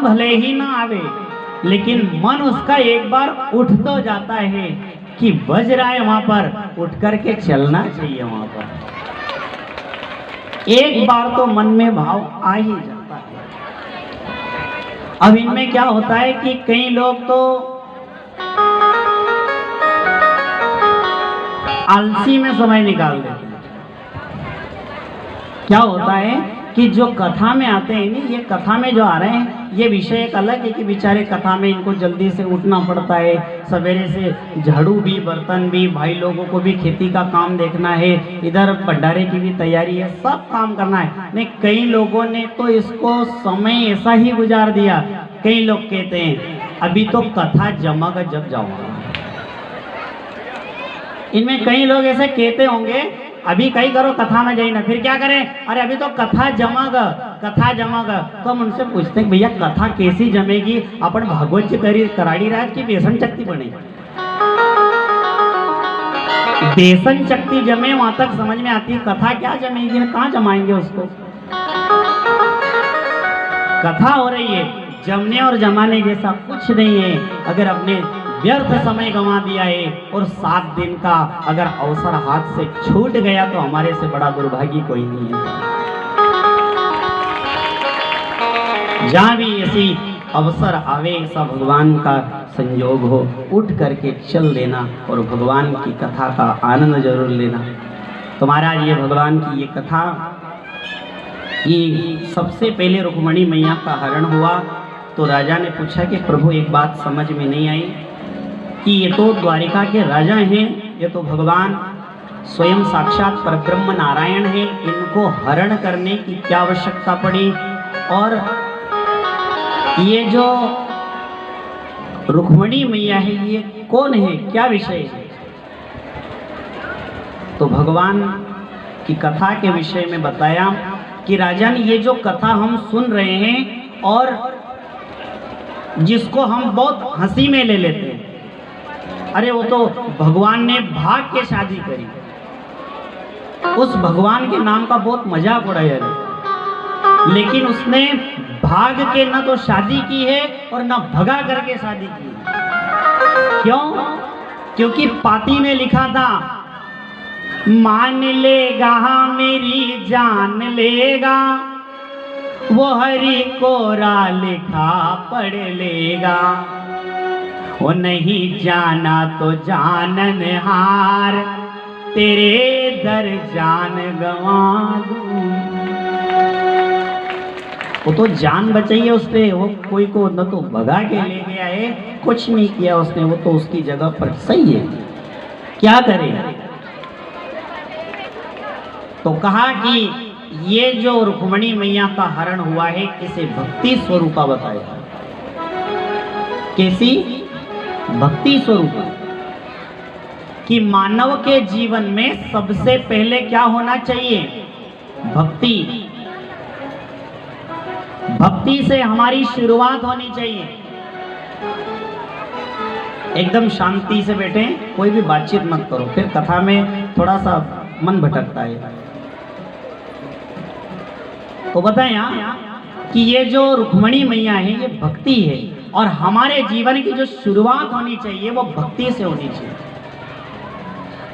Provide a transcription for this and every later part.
भले ही ना आवे, लेकिन मन उसका एक बार उठ तो जाता है कि बज रहा है वहां पर, उठ करके चलना चाहिए वहां पर। एक बार तो मन में भाव आ ही जाता है। अब इनमें क्या होता है कि कई लोग तो आलसी में समय निकाल देते हैं। क्या होता है कि जो कथा में आते हैं नहीं, ये कथा में जो आ रहे हैं, ये विषय एक अलग है कि बेचारे कथा में इनको जल्दी से उठना पड़ता है, सवेरे से झाड़ू भी, बर्तन भी, भाई लोगों को भी खेती का काम देखना है, इधर भंडारे की भी तैयारी है, सब काम करना है। नहीं, कई लोगों ने तो इसको समय ऐसा ही गुजार दिया। कई लोग कहते हैं अभी तो कथा जमागा जब जाऊंगा। इनमें कई लोग ऐसे कहते होंगे अभी कहीं करो कथा में जाइए ना, फिर क्या करें, अरे अभी तो कथा जमागा, कथा जमागा। तो हम उनसे पूछते हैं भैया कथा कैसी जमेगी, अपन भागवत जी कराड़ी राज की बेसन चक्ति बनेगी। बेसन चक्ति जमे वहां तक समझ में आती है, कथा क्या जमेगी, कहाँ जमाएंगे उसको। कथा हो रही है, जमने और जमाने जैसा कुछ नहीं है। अगर अपने व्यर्थ समय गंवा दिया है और 7 दिन का अगर अवसर हाथ से छूट गया तो हमारे से बड़ा दुर्भाग्य कोई नहीं है। जहां भी ऐसी अवसर आवे, ऐसा भगवान का संयोग हो, उठ करके चल देना और भगवान की कथा का आनंद जरूर लेना। तो महाराज ये भगवान की ये कथा, ये सबसे पहले रुक्मणी मैया का हरण हुआ तो राजा ने पूछा कि प्रभु एक बात समझ में नहीं आई कि ये तो द्वारिका के राजा हैं, ये तो भगवान स्वयं साक्षात परब्रह्म नारायण हैं, इनको हरण करने की क्या आवश्यकता पड़ी, और ये जो रुक्मणी मैया है ये कौन है, क्या विषय है। तो भगवान की कथा के विषय में बताया कि राजन ये जो कथा हम सुन रहे हैं और जिसको हम बहुत हंसी में ले लेते हैं, अरे वो तो भगवान ने भाग के शादी करी, उस भगवान के नाम का बहुत मजाक उड़ाया, लेकिन उसने भाग के ना तो शादी की है और ना भगा करके शादी की है। क्यों? क्योंकि पाती में लिखा था मान लेगा मेरी जान लेगा, वो हरि कोरा लिखा पढ़ लेगा, वो नहीं जाना तो जाननहार, तेरे दर जान गंवा दूं। वो तो जान बचाई है उसने, वो कोई को न तो भगा के ले गया है, कुछ नहीं किया उसने, वो तो उसकी जगह पर सही है, क्या करे। तो कहा कि ये जो रुक्मणी मैया का हरण हुआ है इसे भक्ति स्वरूपा बताया। कैसी भक्ति स्वरूप? कि मानव के जीवन में सबसे पहले क्या होना चाहिए, भक्ति। भक्ति से हमारी शुरुआत होनी चाहिए। एकदम शांति से बैठे, कोई भी बातचीत मत करो, फिर कथा में थोड़ा सा मन भटकता है। तो बताएं कि ये जो रुक्मणी मैया है ये भक्ति है, और हमारे जीवन की जो शुरुआत होनी चाहिए वो भक्ति से होनी चाहिए।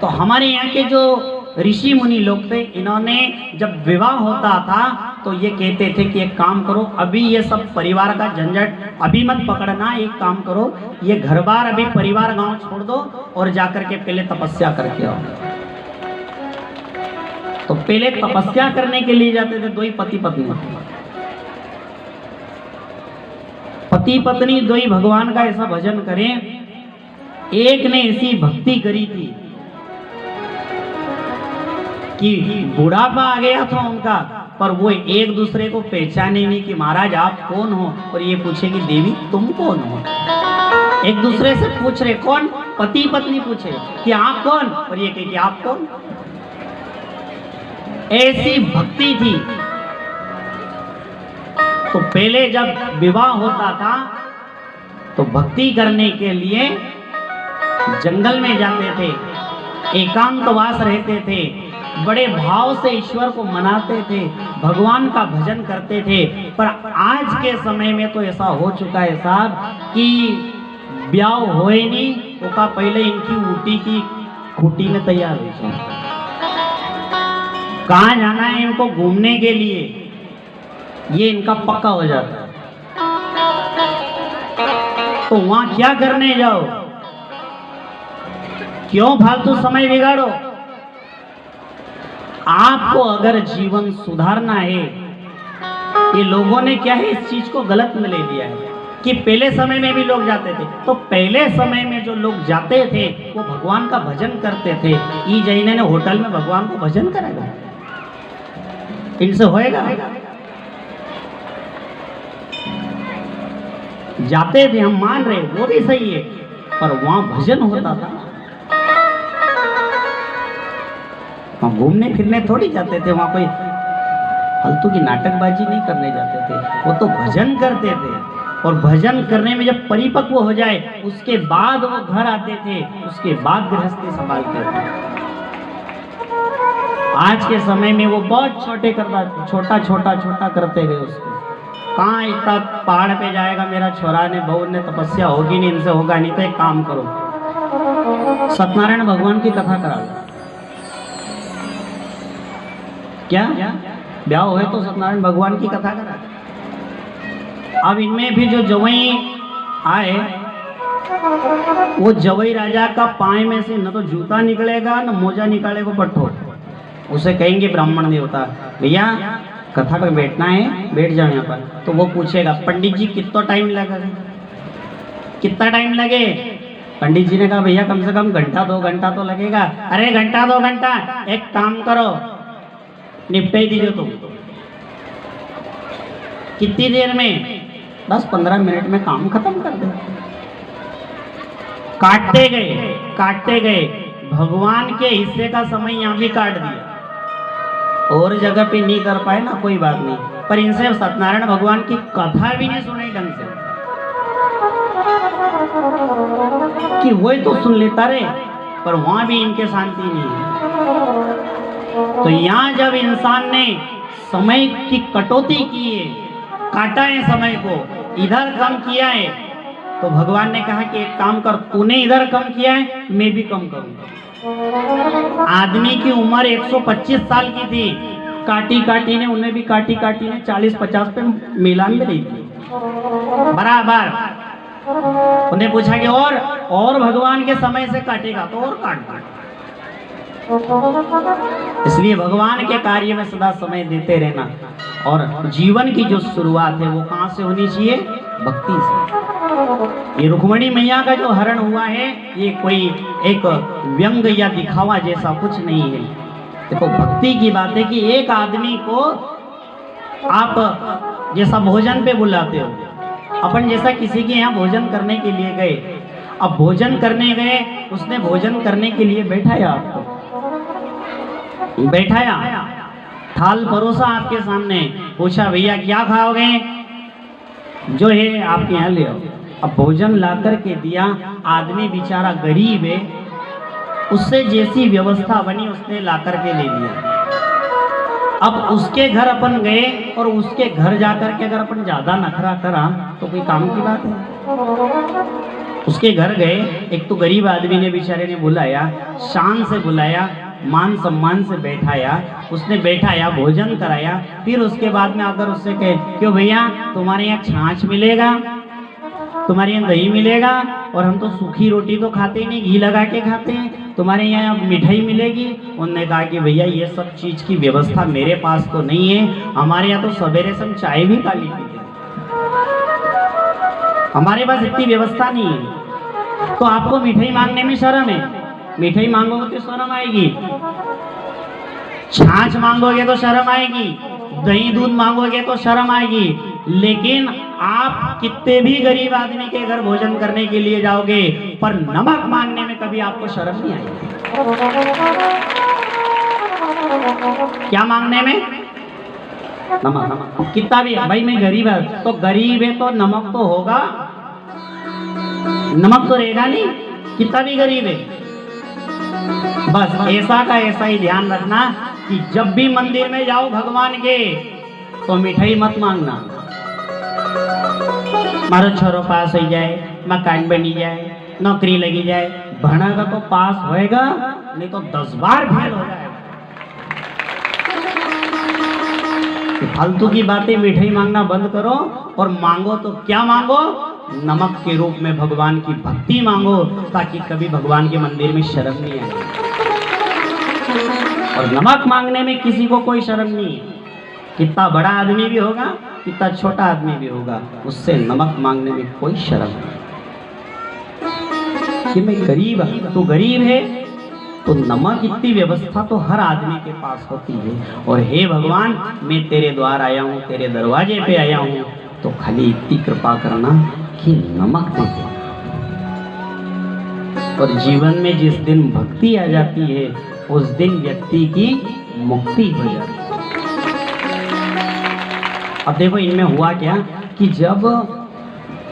तो हमारे यहाँ के जो ऋषि मुनि लोग थे, इन्होंने जब विवाह होता था तो ये कहते थे कि एक काम करो, अभी ये सब परिवार का झंझट अभी मत पकड़ना, एक काम करो ये घर बार अभी परिवार गांव छोड़ दो और जाकर के पहले तपस्या करके आओ। तो पहले तपस्या करने के लिए जाते थे, दो ही पति पत्नी, पति पत्नी दो ही भगवान का ऐसा भजन करें। एक ने ऐसी भक्ति करी थी कि बुढ़ापा आ गया था उनका, पर वो एक दूसरे को पहचाने नहीं कि महाराज आप कौन हो, और ये पूछे कि देवी तुम कौन हो। एक दूसरे से पूछ रहे, कौन? पति पत्नी पूछे कि आप कौन, और ये कहे कि आप कौन। ऐसी भक्ति थी। तो पहले जब विवाह होता था तो भक्ति करने के लिए जंगल में जाते थे, एकांतवास रहते थे, बड़े भाव से ईश्वर को मनाते थे, भगवान का भजन करते थे। पर आज के समय में तो ऐसा हो चुका है साहब कि ब्याह होए नहीं तो का पहले इनकी ऊटी की खूटी में तैयार हो जाए। कहाँ जाना है इनको घूमने के लिए, ये इनका पक्का हो जाता है। तो वहां क्या करने जाओ, क्यों फालतू समय बिगाड़ो। आपको अगर जीवन सुधारना है, ये लोगों ने क्या है इस चीज को गलत में ले लिया है कि पहले समय में भी लोग जाते थे, तो पहले समय में जो लोग जाते थे वो भगवान का भजन करते थे। ई जैन ने होटल में भगवान को भजन कराएगा, इनसे होएगा? जाते थे, हम मान रहे वो भी सही है, पर वहां भजन होता था। वहां घूमने फिरने थोड़ी जाते थे, वहां कोई फालतू की नाटकबाजी नहीं करने जाते थे, वो तो भजन करते थे। और भजन करने में जब परिपक्व हो जाए उसके बाद वो घर आते थे, उसके बाद गृहस्थी संभालते थे। आज के समय में वो बहुत छोटे करता, छोटा छोटा छोटा करते गए उसको। कहाँ इतना पहाड़ पे जाएगा मेरा छोरा ने, बहू ने, तपस्या होगी नहीं, इनसे होगा नहीं। तो एक काम करो, सत्यनारायण भगवान की कथा करा लो। क्या ब्याह हुए तो सत्यनारायण भगवान की कथा करा। अब इनमें भी जो जवई आए, वो जवई राजा का पाए में से न तो जूता निकलेगा न मोजा निकालेगा पट्टो। उसे कहेंगे ब्राह्मण देवता, भैया कथा पर बैठना है, बैठ जाओ यहाँ पर। तो वो पूछेगा पंडित जी कितना टाइम लगेगा, कितना टाइम लगे? पंडित जी ने कहा भैया कम से कम घंटा 2 घंटा तो लगेगा। अरे घंटा 2 घंटा, एक काम करो निपटा ही दीजिए तुम। कितनी देर में? 10-15 मिनट में काम खत्म कर दे। काटते गए, भगवान के हिस्से का समय यहाँ भी काट दिया। और जगह पे नहीं कर पाए ना, कोई बात नहीं, पर इनसे सत्यनारायण भगवान की कथा भी नहीं सुनाई ढंग से कि वही तो सुन लेता रे, पर वहां भी इनके शांति नहीं है। तो यहाँ जब इंसान ने समय की कटौती की है, काटा है समय को, इधर कम किया है, तो भगवान ने कहा कि एक काम कर, तूने इधर कम किया है मैं भी कम करूंगा। आदमी की उम्र 125 साल की थी, काटी काटी ने, उन्हें भी काटी काटी ने 40-50 पे मिलान में दी थी बराबर। उन्हें पूछा कि और भगवान के समय से काटेगा तो और काट। इसलिए भगवान के कार्य में सदा समय देते रहना। और जीवन की जो शुरुआत है वो कहाँ से होनी चाहिए? भक्ति से। ये रुक्मणी मैया का जो हरण हुआ है, ये कोई एक व्यंग या दिखावा जैसा कुछ नहीं है। देखो भक्ति की बात है कि एक आदमी को आप जैसा भोजन पे बुलाते हो, अपन जैसा किसी के यहाँ भोजन करने के लिए गए, अब भोजन करने गए, उसने भोजन करने के लिए बैठाया आपको, बैठाया, थाल परोसा आपके सामने, पूछा भैया क्या खाओगे? जो है आपके यहाँ ले आओ। अब भोजन ला कर के दिया, आदमी बेचारा गरीब है, उससे जैसी व्यवस्था बनी उसने ला कर के ले लिया। अब उसके घर अपन गए और उसके घर जाकर के अगर अपन ज्यादा नखरा करा तो कोई काम की बात है। उसके घर गए, एक तो गरीब आदमी ने बेचारे ने बुलाया, शान से बुलाया, मान सम्मान से बैठाया, उसने बैठाया, भोजन कराया। फिर उसके बाद में अगर उससे कहे क्यों भैया तुम्हारे यहाँ छाछ मिलेगा, तुम्हारे यहाँ दही मिलेगा, और हम तो सूखी रोटी तो खाते ही नहीं, घी लगा के खाते हैं, तुम्हारे यहाँ मिठाई मिलेगी। उन्होंने कहा कि भैया ये सब चीज की व्यवस्था मेरे पास तो नहीं है, हमारे यहाँ तो सवेरे से हम चाय भी काली पीते, हमारे पास इतनी व्यवस्था नहीं है। तो आपको मिठाई मांगने में शर्म है, मिठाई मांगोगे तो शर्म आएगी, छाछ मांगोगे तो शर्म आएगी, दही दूध मांगोगे तो शर्म आएगी, लेकिन आप कितने भी गरीब आदमी के घर भोजन करने के लिए जाओगे, पर नमक मांगने में कभी आपको शर्म नहीं आएगी। क्या मांगने में? नमक। नमक कितना भी भाई मैं गरीब है तो गरीब है तो नमक तो होगा, नमक तो रहेगा नहीं, कितना भी गरीब है। बस ऐसा का ऐसा ही ध्यान रखना कि जब भी मंदिर में जाओ भगवान के तो मिठाई मत मांगना। मारो छोरो पास हो जाए, मकान बनी जाए, नौकरी लगी जाए, भणेगा तो पास होएगा, नहीं तो 10 बार फेल हो जाएगा। फालतू की बातें, मिठाई मांगना बंद करो और मांगो तो क्या मांगो, नमक के रूप में भगवान की भक्ति मांगो, ताकि कभी भगवान के मंदिर में शर्म नहीं आए। और नमक मांगने में किसी को कोई शर्म नहीं है। कितना बड़ा आदमी भी होगा, कितना छोटा आदमी भी होगा, उससे नमक मांगने में कोई शर्म नहीं कि मैं गरीब, तो गरीब है तो नमक इतनी व्यवस्था तो हर आदमी के पास होती है। और हे भगवान, मैं तेरे द्वार आया हूँ, तेरे दरवाजे पे आया हूँ, तो खाली इतनी कृपा करना कि नमक दे दे। और जीवन में जिस दिन भक्ति आ जाती है, उस दिन व्यक्ति की मुक्ति हो जाती है। अब देखो इनमें हुआ क्या कि जब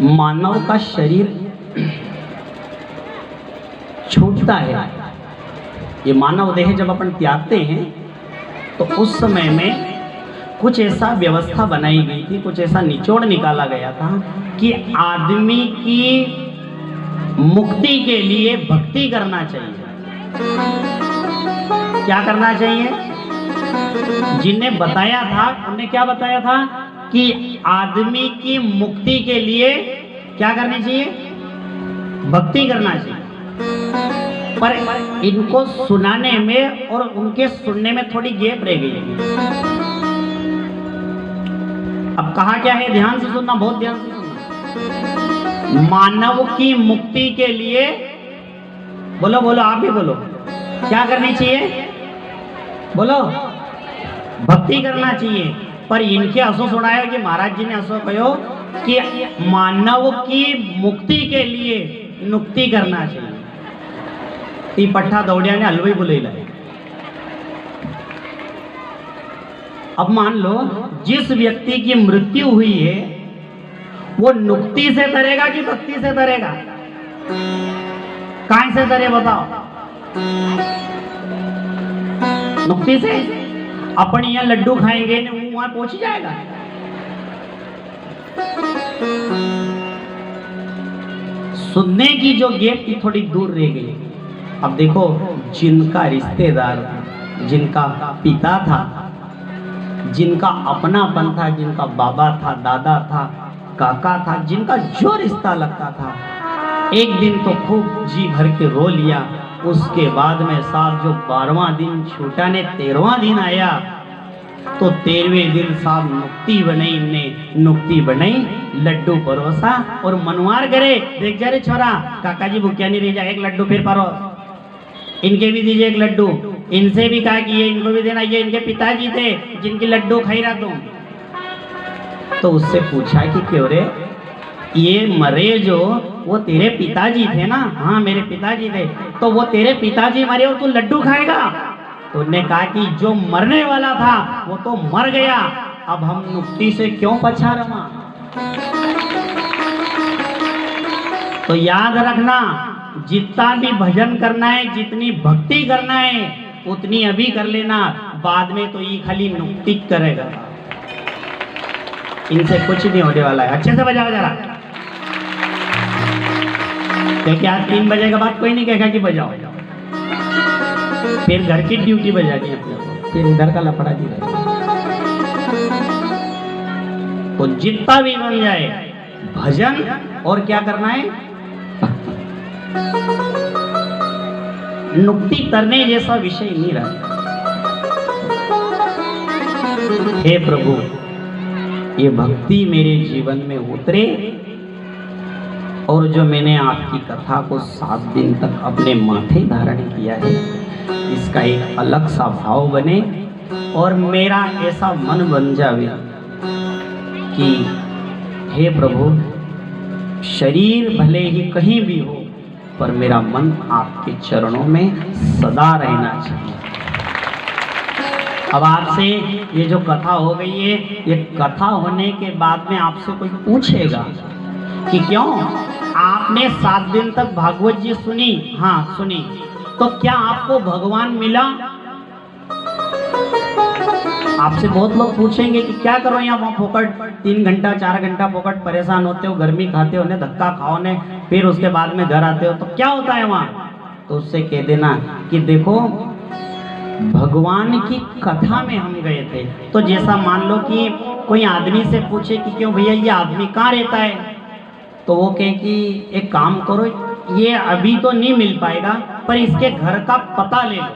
मानव का शरीर छूटता है, ये मानव देह जब अपन त्यागते हैं, तो उस समय में कुछ ऐसा व्यवस्था बनाई गई थी, कुछ ऐसा निचोड़ निकाला गया था कि आदमी की मुक्ति के लिए भक्ति करना चाहिए। क्या करना चाहिए? जिन्हें बताया था उन्हें क्या बताया था कि आदमी की मुक्ति के लिए क्या करनी चाहिए? भक्ति करना चाहिए। पर इनको सुनाने में और उनके सुनने में थोड़ी गैप रह गई। अब कहा क्या है, ध्यान से सुनना, बहुत ध्यान से सुनना। मानव की मुक्ति के लिए, बोलो बोलो, आप भी बोलो, क्या करनी चाहिए? बोलो, भक्ति करना चाहिए। पर इनके असो सुनाया कि महाराज जी ने असो कहो कि मानव की मुक्ति के लिए नुक्ति करना चाहिए। ती पट्ठा दौड़िया ने हलवाई बुलेला। अब मान लो जिस व्यक्ति की मृत्यु हुई है, वो नुक्ति से तरेगा कि भक्ति से तरेगा? कहां से तरे बताओ? नुक्ति से। अपन यहाँ लड्डू खाएंगे ना, वो वहां पहुंच जाएगा। सुनने की जो गेप थी थोड़ी दूर रह गई। अब देखो, जिनका रिश्तेदार, जिनका पिता था, जिनका अपनापन था, जिनका बाबा था, दादा था, काका था, जिनका जो रिश्ता लगता था, एक दिन तो खूब जी भर के रो लिया। उसके बाद में साहब जो 12वां दिन छूटा ने 13वां दिन आया, तो 13वें दिन साहब नुक्ति बनाई, ने नुक्ति बनाई, लड्डू परोसा और मनवार करे, देख जा रे छोरा, काका जी भूखिया नहीं रह जा, एक लड्डू फिर परोस, इनके भी दीजिए एक लड्डू। इनसे भी कहा कि ये इनको भी देना, ये इनके पिताजी थे जिनकी लड्डू खाई रहा तुम। तो उससे पूछा कि क्यों रे, ये मरे जो वो तेरे पिताजी थे ना? हाँ मेरे पिताजी थे। तो वो तेरे पिताजी मरे और तू लड्डू खाएगा? तो उन्होंने कहा कि जो मरने वाला था वो तो मर गया, अब हम मुक्ति से क्यों पछा रमा। तो याद रखना, जितना भी भजन करना है, जितनी भक्ति करना है, उतनी अभी कर लेना, बाद में तो ये खाली नुक्ति करेगा। इनसे कुछ नहीं होने वाला है। अच्छे से बजाओ जरा, क्योंकि आज 3 बजे के बाद कोई नहीं कहेगा कि बजाओ। फिर घर की ड्यूटी बजानी है अपने को, फिर इधर का लफड़ा जी रहेगा। तो जितना भी बन जाए भजन, और क्या करना है? नुक्ति करने जैसा विषय नहीं रहा। हे प्रभु, ये भक्ति मेरे जीवन में उतरे, और जो मैंने आपकी कथा को 7 दिन तक अपने माथे धारण किया है, इसका एक अलग सा भाव बने, और मेरा ऐसा मन बन जावे कि हे प्रभु, शरीर भले ही कहीं भी हो, पर मेरा मन आपके चरणों में सदा रहना चाहिए। अब आपसे ये जो कथा हो गई है, ये कथा होने के बाद में आपसे कोई पूछेगा कि क्यों आपने 7 दिन तक भागवत जी सुनी? हाँ सुनी। तो क्या आपको भगवान मिला? आपसे बहुत लोग पूछेंगे कि क्या करो यहाँ वहाँ फोकट 3 घंटा 4 घंटा फोकट परेशान होते हो, गर्मी खाते हो ने, धक्का खाओ ने, फिर उसके बाद में घर आते हो तो क्या होता है वहाँ? तो उससे कह देना कि देखो भगवान की कथा में हम गए थे। तो जैसा मान लो कि कोई आदमी से पूछे कि क्यों भैया ये आदमी कहाँ रहता है, तो वो कहे कि एक काम करो, ये अभी तो नहीं मिल पाएगा पर इसके घर का पता ले लो।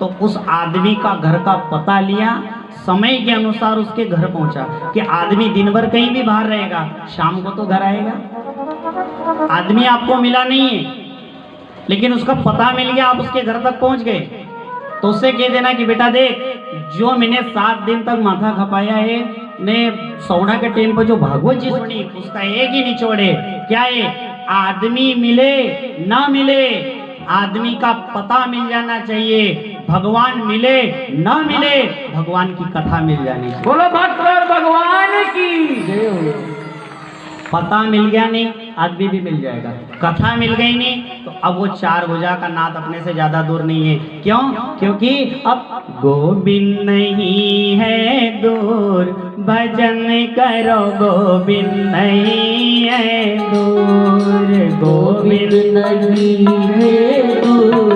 तो उस आदमी का घर का पता लिया, समय के अनुसार उसके घर पहुंचा कि आदमी दिन भर कहीं भी बाहर रहेगा, शाम को तो घर आएगा। आदमी आपको मिला नहीं है लेकिन उसका पता मिल गया, आप उसके घर तक पहुंच गए, तो उससे कह देना कि बेटा देख, जो मैंने 7 दिन तक माथा खपाया है ने, सौना के टाइम पर जो भागवत जी सुनी उसका एक ही निचोड़ है, क्या है? आदमी मिले ना मिले, आदमी का पता मिल जाना चाहिए, भगवान मिले ना मिले, भगवान की कथा मिल जानी चाहिए। बोलो भक्त और भगवान की। पता मिल गया नहीं, आदमी भी मिल जाएगा। कथा मिल गई नहीं तो अब वो 4 भुजा का नाथ अपने से ज्यादा दूर नहीं है। क्यों? क्योंकि अब गोविंद नहीं है दूर, भजन करो गोविंद नहीं है दूर, गोविंद नहीं है दूर,